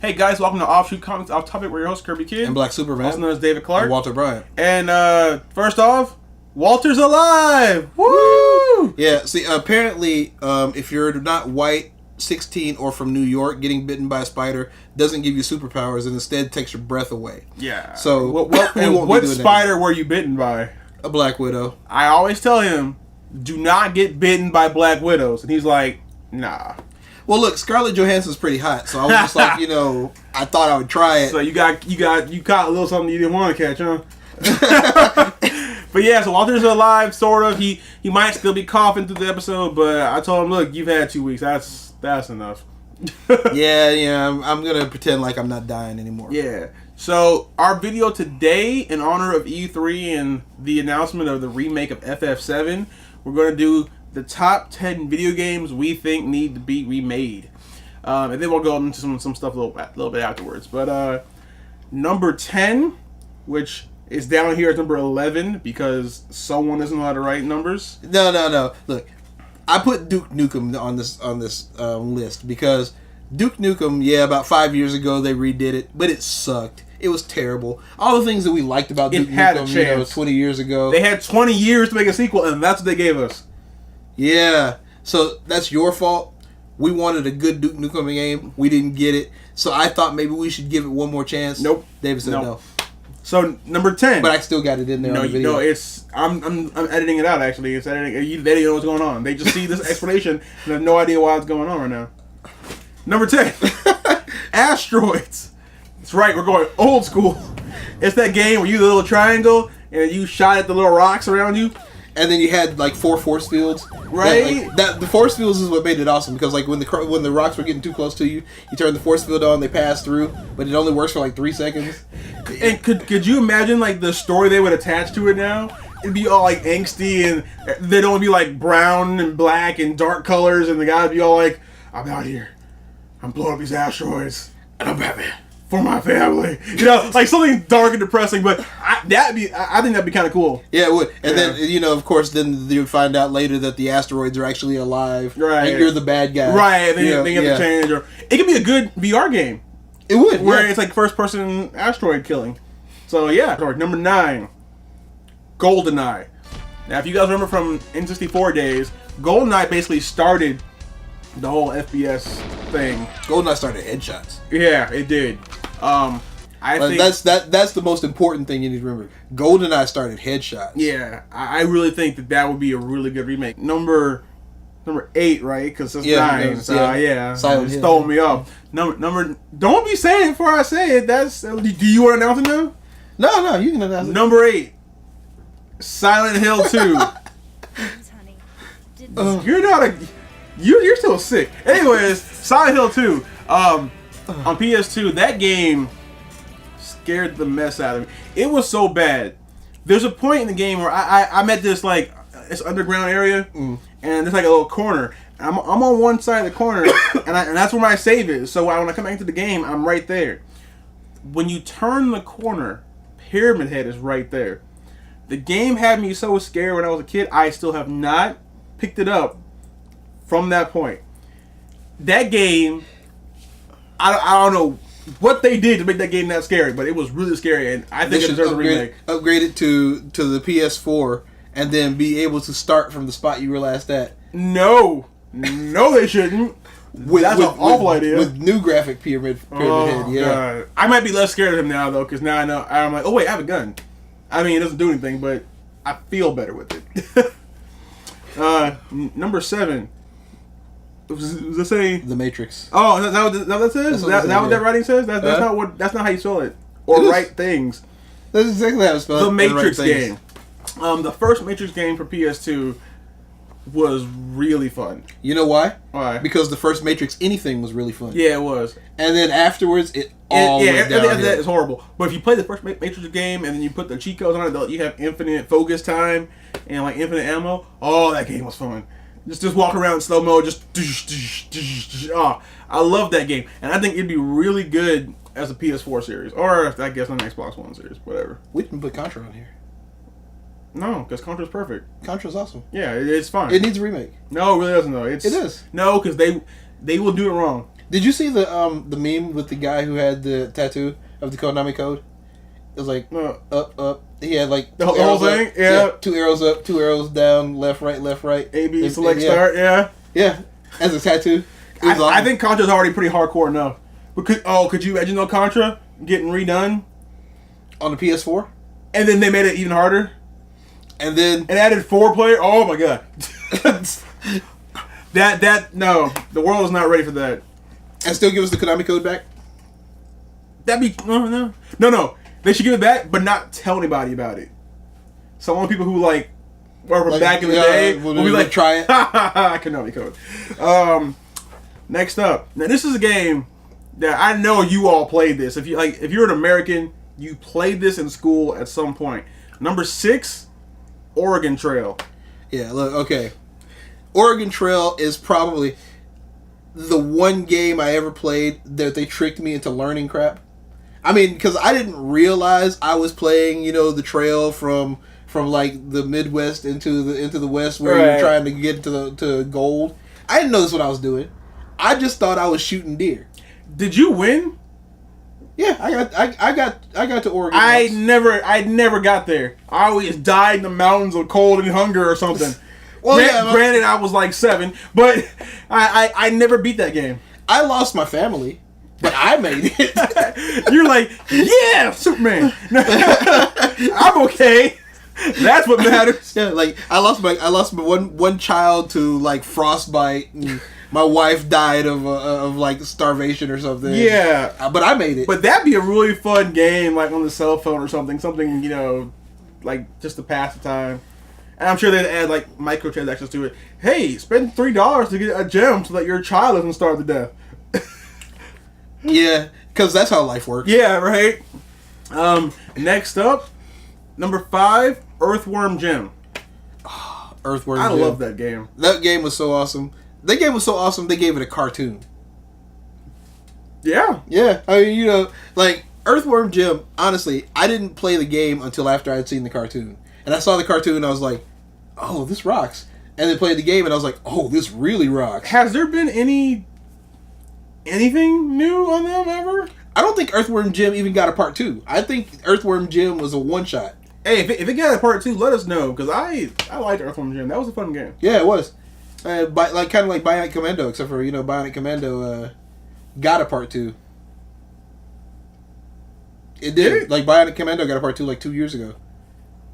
Hey guys, welcome to Offshoot Comics Off Topic. We're your host, Kirby Kid. And Black Superman. Also known as David Clark. And Walter Bryant. And first off, Walter's alive! Woo! Yeah, see, apparently, if you're not white, 16, or from New York, getting bitten by a spider doesn't give you superpowers and instead takes your breath away. Yeah. So, what spider were you bitten by? A Black Widow. I always tell him, do not get bitten by Black Widows. And he's like, nah. Well, look, Scarlett Johansson's pretty hot, so I was just like, I thought I would try it. So you caught a little something you didn't want to catch, huh? But yeah, so Walter's alive, sort of. He might still be coughing through the episode, but I told him, look, you've had 2 weeks. That's enough. yeah, I'm gonna pretend like I'm not dying anymore. Yeah. So our video today, in honor of E3 and the announcement of the remake of FF7, we're gonna do the top 10 video games we think need to be remade, and then we'll go into some stuff a little bit afterwards. But number 10, which is down here as number 11 because someone doesn't know how to write numbers. No. Look, I put Duke Nukem on this list because Duke Nukem, about 5 years ago they redid it, but it sucked. It was terrible. All the things that we liked about Duke Nukem, 20 years ago. They had 20 years to make a sequel, and that's what they gave us. Yeah, so that's your fault. We wanted a good Duke Nukem game. We didn't get it. So I thought maybe we should give it one more chance. Nope. David said no. So number 10. But I still got it in there on the video. No, it's I'm editing it out actually. It's editing. They don't know what's going on. They just see this explanation and have no idea why it's going on right now. Number 10. Asteroids. That's right. We're going old school. It's that game where you the little triangle and you shot at the little rocks around you. And then you had like 4 force fields, right? The force fields is what made it awesome because like when the rocks were getting too close to you, you turn the force field on, they pass through, but it only works for like 3 seconds. And could you imagine like the story they would attach to it now? It'd be all like angsty and they'd only be like brown and black and dark colors, and the guy would be all like, "I'm out here, I'm blowing up these asteroids, and I'm Batman." For my family, like something dark and depressing, but I think that'd be kind of cool. Yeah, it would. And then of course, then you would find out later that the asteroids are actually alive, right? And you're the bad guy, right? Then you have to change, or it could be a good VR game. It would, where it's like first-person asteroid killing. So yeah, number 9, GoldenEye. Now, if you guys remember from N64 days, GoldenEye basically started the whole FPS thing. GoldenEye started headshots. Yeah, it did. I think that's the most important thing you need to remember. GoldenEye started headshots. Yeah, I really think that would be a really good remake. Number 8, right? Because it's 9. So Silent Hill. Stole me up. Number. Don't be saying it before I say it. Do you want to announce it now? No, you can announce it. Number 8, Silent Hill 2. You're not a. You're still sick. Anyways, Silent Hill 2. On PS2, that game scared the mess out of me. It was so bad. There's a point in the game where I'm at this like this underground area, and there's like a little corner. I'm on one side of the corner, and that's where my save is. So when I come back to the game, I'm right there. When you turn the corner, Pyramid Head is right there. The game had me so scared when I was a kid. I still have not picked it up from that point. That game, I don't know what they did to make that game that scary, but it was really scary, and I think it deserves a remake. Upgrade it to the PS4, and then be able to start from the spot you were last at. No, they shouldn't. That's an awful idea. With new graphic pyramid head, yeah. God. I might be less scared of him now, though, because now I know. I'm like, oh wait, I have a gun. I mean, it doesn't do anything, but I feel better with it. Number 7. Was it saying The Matrix? Oh, is that what that says? Is that what that writing says? That's not how you spell it or write things. That's exactly how it's spelled. The Matrix game. The first Matrix game for PS2 was really fun. You know why? Why? Because the first Matrix anything was really fun. Yeah, it was. And then afterwards, it all went down. That is horrible. But if you play the first Matrix game and then you put the cheat codes on it, you have infinite focus time and like infinite ammo. Oh, that game was fun. Just walk around in slow mo, I love that game, and I think it'd be really good as a PS4 series, or I guess an Xbox One series, whatever. We didn't put Contra on here. No, because Contra's perfect. Contra's awesome. Yeah, it's fine. It needs a remake. No, it really doesn't though. It is. No, because they will do it wrong. Did you see the meme with the guy who had the tattoo of the Konami code? It was like up. He had like the whole thing. Yeah. 2 arrows up, 2 arrows down, left, right, left, right. A B select start. Yeah. Yeah. As a tattoo. I think Contra's already pretty hardcore enough. Could you imagine Contra getting redone on the PS4? And then they made it even harder. And added 4-player. Oh my god. No, the world is not ready for that. And still give us the Konami code back? That'd be no. They should give it back, but not tell anybody about it. So only people who were from back in the day will be like, try it. Konami code. Next up, now this is a game that I know you all played this. If you're an American, you played this in school at some point. Number 6, Oregon Trail. Yeah, look, okay. Oregon Trail is probably the one game I ever played that they tricked me into learning crap. I mean, because I didn't realize I was playing, the trail from like the Midwest into the West where you're trying to get to gold. I didn't know this what I was doing. I just thought I was shooting deer. Did you win? Yeah, I got to Oregon. I never got there. I always died in the mountains of cold and hunger or something. Well, granted, I was like 7, but I never beat that game. I lost my family, but I made it. You're like, yeah, Superman. I'm okay. That's what matters. Yeah, like I lost my one child to like frostbite, and my wife died of like starvation or something. Yeah, but I made it. But that'd be a really fun game, like on the cell phone or something, like just to pass the time. And I'm sure they'd add like microtransactions to it. Hey, spend $3 to get a gem so that your child doesn't starve to death. Yeah, because that's how life works. Yeah, right. Next up, number 5, Earthworm Jim. Earthworm Jim. I love that game. That game was so awesome. That game was so awesome, they gave it a cartoon. Yeah. Yeah. I mean, like, Earthworm Jim, honestly, I didn't play the game until after I had seen the cartoon. And I saw the cartoon and I was like, oh, this rocks. And then played the game and I was like, oh, this really rocks. Has there been anything new on them ever? I don't think Earthworm Jim even got a part 2. I think Earthworm Jim was a one-shot. Hey, if it got a part 2, let us know, because I liked Earthworm Jim. That was a fun game. Yeah, it was. Kind of like Bionic Commando, except for, Bionic Commando got a part 2. It did. Like, Bionic Commando got a part 2 like 2 years ago.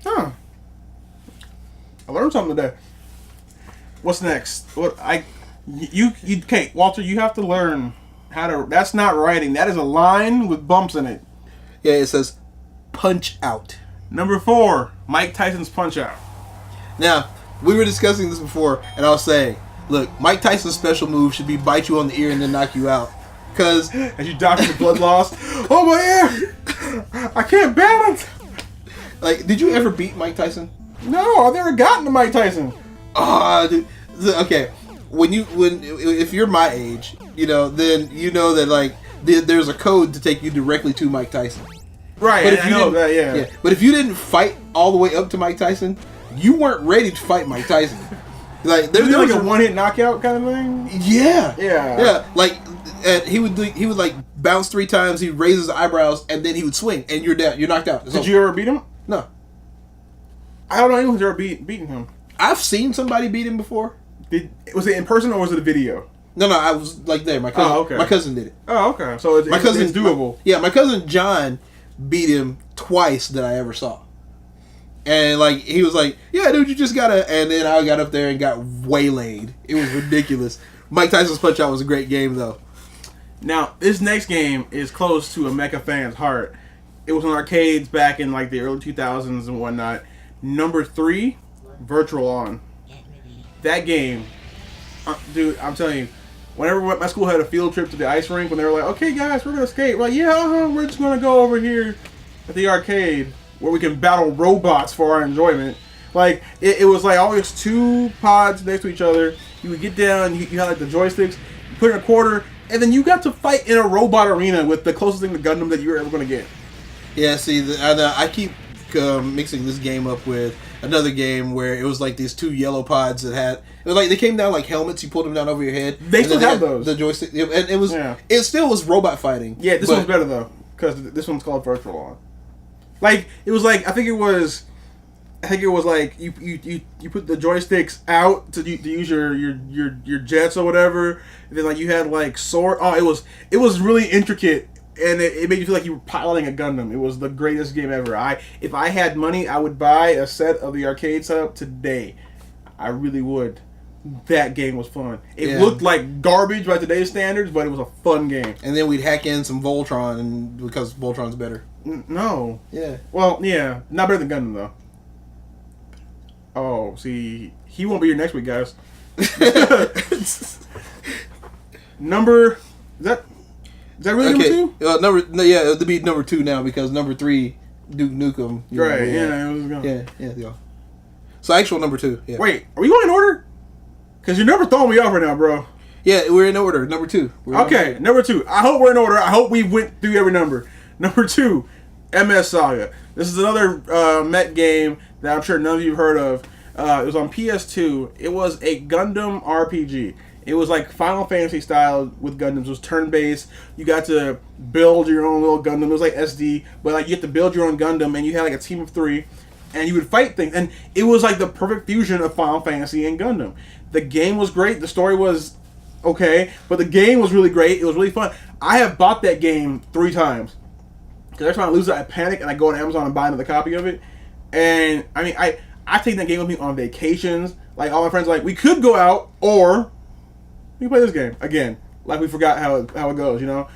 Huh. I learned something today. What's next? Okay, Walter, you have to learn how to. That's not writing. That is a line with bumps in it. Yeah, it says Punch Out. Number 4, Mike Tyson's Punch Out. Now, we were discussing this before, and I was saying, look, Mike Tyson's special move should be bite you on the ear and then knock you out. Because as you die from the blood loss, oh my ear! I can't balance. Like, did you ever beat Mike Tyson? No, I've never gotten to Mike Tyson. Dude. Okay. If you're my age, then you know that like there's a code to take you directly to Mike Tyson. Right. But if I know that, yeah. But if you didn't fight all the way up to Mike Tyson, you weren't ready to fight Mike Tyson. Like there was a one-hit knockout kind of thing. Yeah. Yeah. Yeah. Like he would like bounce 3 times. He'd raise his eyebrows and then he would swing and you're down. You're knocked out. Did you ever beat him? No. I don't know anyone's ever beaten him. I've seen somebody beat him before. Was it in person or was it a video? No, I was like there. My cousin. Oh, okay. My cousin did it. Oh, okay. So it's doable. My cousin John beat him twice that I ever saw. And like he was like, "Yeah, dude, you just gotta." And then I got up there and got waylaid. It was ridiculous. Mike Tyson's Punch Out was a great game though. Now this next game is close to a mecha fan's heart. It was in arcades back in like the early 2000s and whatnot. Number 3, Virtual On. That game, dude, I'm telling you, whenever my school had a field trip to the ice rink, when they were like, okay guys, we're going to skate. We're like, yeah, we're just going to go over here at the arcade where we can battle robots for our enjoyment. Like, it was like always 2 pods next to each other. You would get down, you had like the joysticks, you put in a quarter, and then you got to fight in a robot arena with the closest thing to Gundam that you were ever going to get. Yeah, see, I keep mixing this game up with another game where it was like these two yellow pods that had. It was like they came down like helmets. You pulled them down over your head. They still have those. The joystick, and it was. Yeah. It still was robot fighting. Yeah, this one's better though because this one's called virtual on. Like it was like I think it was like you put the joysticks out to use your jets or whatever. And then like you had like sword. Oh, it was really intricate. And it made you feel like you were piloting a Gundam. It was the greatest game ever. If I had money, I would buy a set of the arcade setup today. I really would. That game was fun. It looked like garbage by today's standards, but it was a fun game. And then we'd hack in some Voltron, and because Voltron's better. No. Yeah. Well, yeah, not better than Gundam though. Oh, see, he won't be here next week, guys. Is that really number 2? Yeah, it would be number 2 now because number 3, Duke Nukem. Right, yeah, it was going. Yeah. So actual number 2. Yeah. Wait, are we going in order? Because you're never throwing me off right now, bro. Yeah, we're in order. Number 2. Okay, number 2. I hope we're in order. I hope we went through every number. Number 2, MS Saga. This is another mech game that I'm sure none of you have heard of. It was on PS2. It was a Gundam RPG. It was like Final Fantasy style with Gundams. It was turn-based. You got to build your own little Gundam. It was like SD, but like you had to build your own Gundam, and you had like a team of 3, and you would fight things. And it was like the perfect fusion of Final Fantasy and Gundam. The game was great. The story was okay, but the game was really great. It was really fun. I have bought that game 3 times. Because every time I lose it, I panic, and I go on Amazon and buy another copy of it. And, I mean, I take that game with me on vacations. Like, all my friends are like, we could go out, or we can play this game again. Like, we forgot how it goes, you know?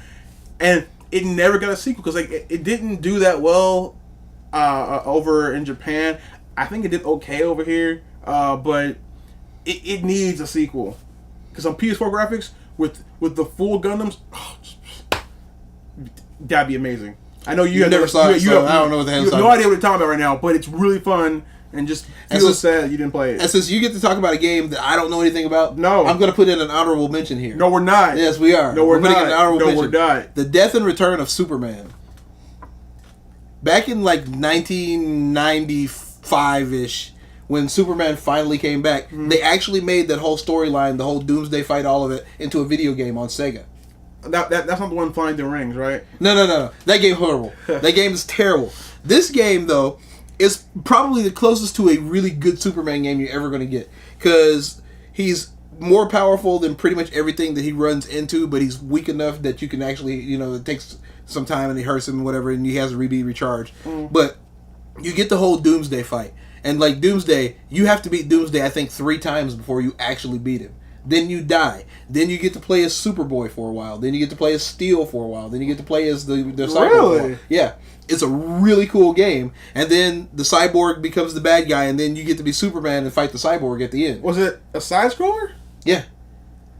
And it never got a sequel, because, like, it didn't do that well over in Japan. I think it did okay over here, but it needs a sequel. Because on PS4 graphics, with the full Gundams, that'd be amazing. I know you never saw it, so I don't know what the hell you have no idea what you're talking about right now, but it's really fun, and just feels sad you didn't play it. And since you get to talk about a game that I don't know anything about, no, I'm going to put in an honorable mention here. No, we're not. Yes, we are. No, we're not. Putting in an honorable mention. We're not. The Death and Return of Superman. Back in like 1995-ish, when Superman finally came back, they actually made that whole storyline, the whole Doomsday fight, all of it, into a video game on Sega. That's not the one flying the rings, right? No. That game's horrible. That game is terrible. This game, though, is probably the closest to a really good Superman game you're ever going to get. Because he's more powerful than pretty much everything that he runs into, but he's weak enough that you can actually, it takes some time and he hurts him and whatever, and he has to be recharged. But you get the whole Doomsday fight. And like Doomsday, you have to beat Doomsday, I think, 3 times before you actually beat him. Then you die. Then you get to play as Superboy for a while. Then you get to play as Steel for a while. Then you get to play as the Cyborg. Really? Yeah. It's a really cool game. And then the Cyborg becomes the bad guy, and then you get to be Superman and fight the Cyborg at the end. Was it a side-scroller? Yeah.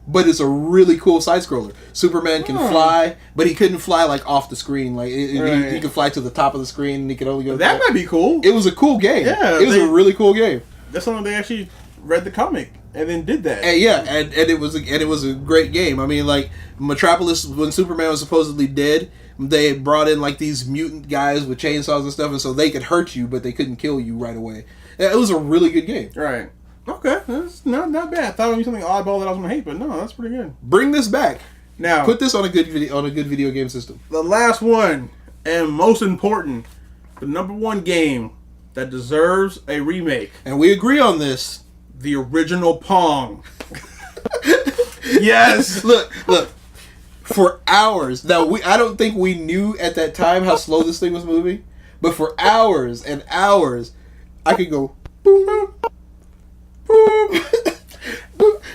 But it's a really cool side-scroller. Superman can fly, but he couldn't fly like off the screen. Like he could fly to the top of the screen, and he could only go. That might be cool. It was a cool game. Yeah, it was a really cool game. That's something they actually read the comic and then did that. And it was a great game. I mean, like Metropolis, when Superman was supposedly dead, they brought in like these mutant guys with chainsaws and stuff, and so they could hurt you, but they couldn't kill you right away. It was a really good game. Right. Okay, that's not bad. I thought it would be something oddball that I was gonna hate, but no, that's pretty good. Bring this back. Now, put this on a good video game system. The last one and most important, the number 1 game that deserves a remake, and we agree on this: the original Pong. Yes. Look. For hours. Now, I don't think we knew at that time how slow this thing was moving, but for hours and hours, I could go boom, boom, boom.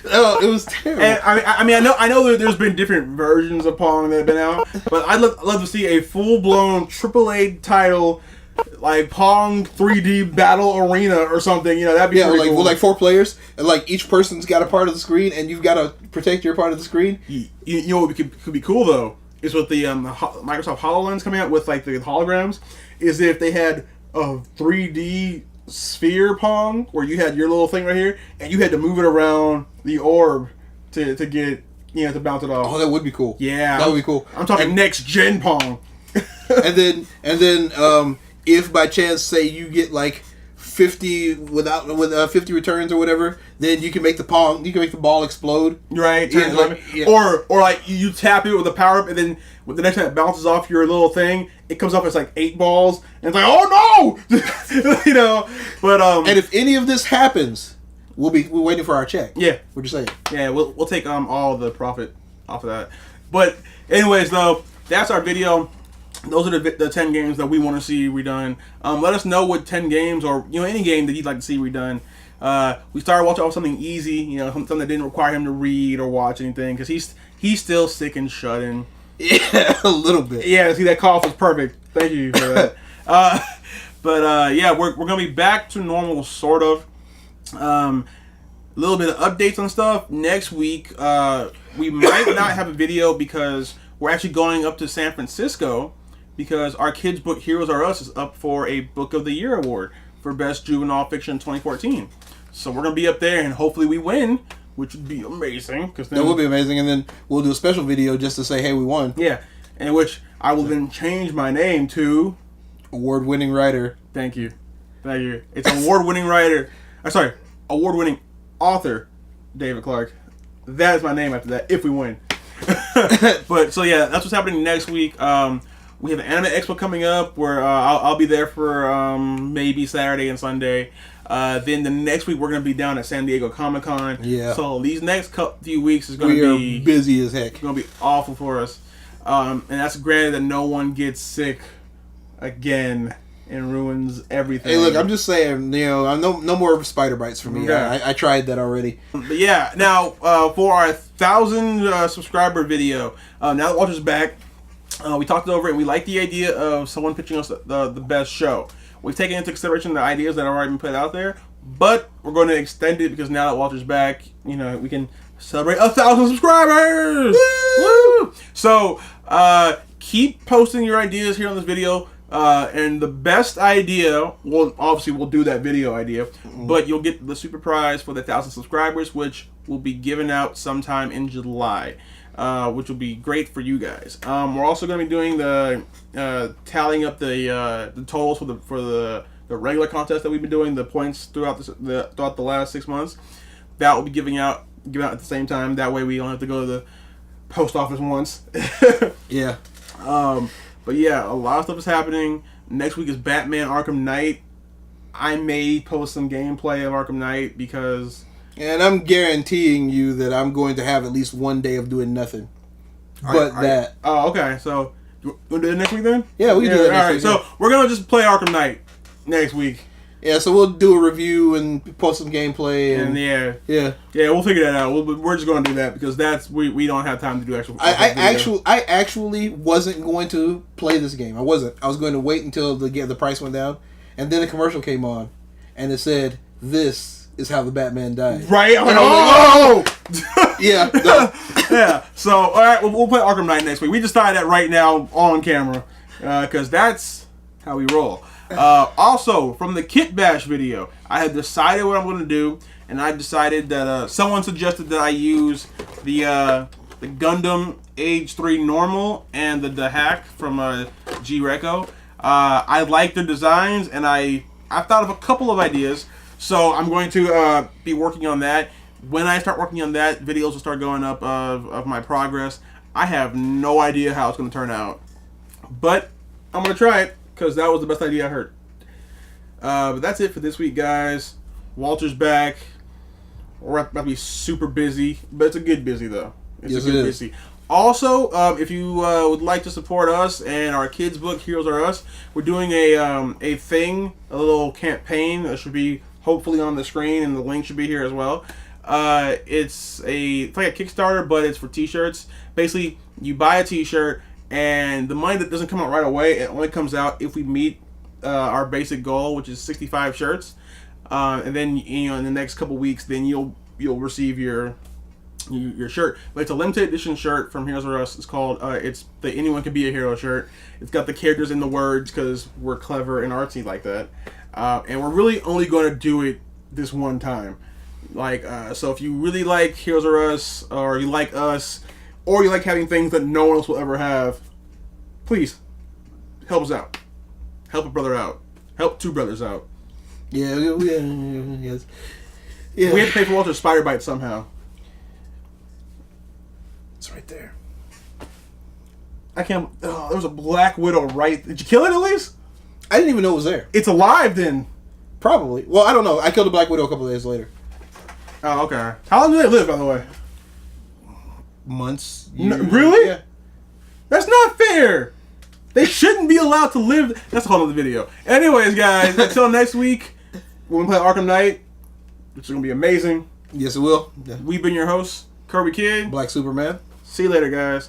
Oh, it was terrible. And I mean, I know that there's been different versions of Pong that have been out, but I'd love to see a full-blown AAA title, like Pong 3D Battle Arena or something. That'd be pretty cool. With like 4 players, and like each person's got a part of the screen, and you've got to protect your part of the screen. You know what could be cool though is with the Microsoft HoloLens coming out with like the holograms. Is if they had a 3D sphere Pong where you had your little thing right here, and you had to move it around the orb to get to bounce it off. Oh, that would be cool. Yeah, that would be cool. I'm talking next gen Pong. and then if by chance say you get like 50 with 50 returns or whatever, then you can make the ball explode. Right. Yeah. Or like you tap it with a power up, and then the next time it bounces off your little thing, it comes off as like 8 balls, and it's like, oh no, you know. But and if any of this happens, we're waiting for our check. Yeah. What'd you say? Yeah, we'll take all the profit off of that. But anyways, though, that's our video. Those are the 10 games that we want to see redone. Let us know what 10 games or any game that you'd like to see redone. We started watching something easy, something that didn't require him to read or watch anything, because he's still sick and shut in. Yeah, a little bit. Yeah, see, that cough was perfect. Thank you for that. Yeah, we're gonna be back to normal, sort of. A little bit of updates on stuff next week. We might not have a video because we're actually going up to San Francisco, because our kids' book Heroes Are Us is up for a Book of the Year award for Best Juvenile Fiction 2014. So we're going to be up there, and hopefully we win, which would be amazing. That would be amazing, and then we'll do a special video just to say, hey, we won. Yeah, in which I will then change my name to... Award-winning writer. Thank you. It's award-winning writer... award-winning author, David Clark. That is my name after that, if we win. But, so yeah, that's what's happening next week. We have an Anime Expo coming up where I'll be there for maybe Saturday and Sunday. Then the next week we're going to be down at San Diego Comic-Con. Yeah. So these next few weeks is going to be... busy as heck. It's going to be awful for us. And that's granted that no one gets sick again and ruins everything. Hey, look, I'm just saying, no more spider bites for me. Yeah. I tried that already. But yeah, now for our 1,000 subscriber video, now that Walter's back, we talked over it, and we like the idea of someone pitching us the best show. We've taken into consideration the ideas that have already been put out there, but we're going to extend it because now that Walter's back, we can celebrate 1,000 subscribers! Woo! So, keep posting your ideas here on this video, and the best idea, obviously we'll do that video idea, but you'll get the super prize for the 1,000 subscribers, which will be given out sometime in July. Which will be great for you guys. We're also going to be doing the tallying up the totals for the regular contest that we've been doing, the points throughout the last 6 months. That will be given out at the same time. That way we don't have to go to the post office once. Yeah. But yeah, a lot of stuff is happening. Next week is Batman Arkham Knight. I may post some gameplay of Arkham Knight because... And I'm guaranteeing you that I'm going to have at least one day of doing nothing. Oh, okay. So, you want to do it next week then? Yeah, we can do it next week. All right, so we're going to just play Arkham Knight next week. Yeah, so we'll do a review and post some gameplay. And yeah, we'll figure that out. We're just going to do that because we don't have time to do actual. I actually wasn't going to play this game. I wasn't. I was going to wait until the price went down, and then a commercial came on, and it said, "This is how the Batman died." Right? I'm like, oh! Yeah. No. Yeah. So, all right, we'll play Arkham Knight next week. We decided that right now on camera because that's how we roll. Also, from the Kit Bash video, I had decided what I'm going to do, and I decided that someone suggested that I use the Gundam Age 3 Normal and the hack from G-Reco. I like their designs, and I thought of a couple of ideas. So I'm going to be working on that. When I start working on that, videos will start going up of my progress. I have no idea how it's going to turn out. But I'm going to try it because that was the best idea I heard. But that's it for this week, guys. Walter's back. We're about to be super busy. But it's a good busy, though. It's a good busy. Also, if you would like to support us and our kids' book, Heroes Are Us, we're doing a thing, a little campaign that should be hopefully on the screen, and the link should be here as well. It's like a Kickstarter, but it's for t-shirts. Basically, you buy a t-shirt, and the money that doesn't come out right away, it only comes out if we meet our basic goal, which is 65 shirts. And then in the next couple weeks, then you'll receive your shirt. But it's a limited edition shirt from Heroes Are Us. It's called it's the Anyone Can Be a Hero shirt. It's got the characters in the words because we're clever and artsy like that. And we're really only going to do it this one time. So if you really like Heroes Are Us, or you like us, or you like having things that no one else will ever have, please help us out. Help a brother out. Help two brothers out. Yeah, yes. Yeah. We had to pay for Walter's spider bite somehow. It's right there. I can't. Oh, there was a Black Widow right. Did you kill it at least? I didn't even know it was there. It's alive then. Probably. Well, I don't know. I killed a Black Widow a couple of days later. Oh, okay. How long do they live, by the way? Months. Really? Yeah. That's not fair. They shouldn't be allowed to live. That's a whole other video. Anyways, guys, until next week, when we play Arkham Knight, which is going to be amazing. Yes, it will. Yeah. We've been your hosts, Kirby Kid. Black Superman. See you later, guys.